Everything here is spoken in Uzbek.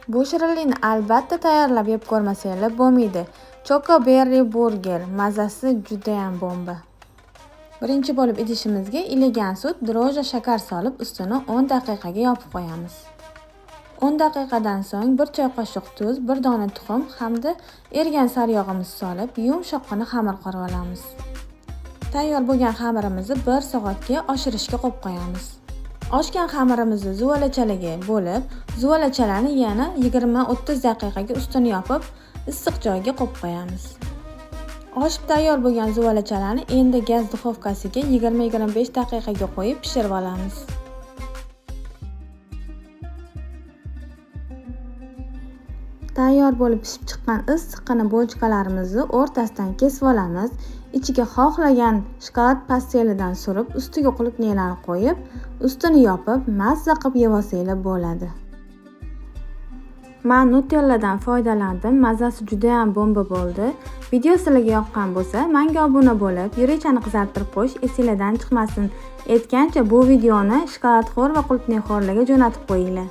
Bu shirinlikni albatta tayyorlab yeb ko'rmasanglar bo'lmaydi. Choco berri burger mazasi juda ham bomba. Birinchi bo'lib idishimizga iligan sut, dro'ja, shakar solib ustini 10 daqiqaga yopib qo'yamiz. 10 daqiqadan so'ng 1 choy qoshiq tuz, 1 dona tuxum hamda erigan saryog'imizni solib, yumshoqqina xamir qilib olamiz. Tayyor bo'lgan xamirimizni 1 soatga oshirishga qo'yib qo'yamiz. Oshgan xamirimizni zuvalachalarga bo'lib, zuvalachalarni yana 20-30 daqiqaga ustini yopib, issiq joyga qo'yib qo'yamiz. Oshib tayyor bo'lgan zuvalachalarni endi gaz duxovkasiga 20-25 daqiqaga qo'yib pishirib olamiz. Tayyor bo'lib pishib chiqqan issiqqina bochkalarimizni o'rtasidan kesib olamiz. Ichiga xohlagan shokolad pastelidan surib, ustiga qulupniylarni qo'yib, ustini yopib, mazza qilib yeb olsanglar bo'ladi. Men nutelladan foydalandim. Mazasi juda ham bomba bo'ldi. Video sizlarga yoqqan bo'lsa, menga obuna bo'lib, yuringchani qizartirib qo'yish esingizdan chiqmasin. Aytgancha bu videoni shokoladxo'r va qulupniyxo'rlarga jo'natib qo'yinglar.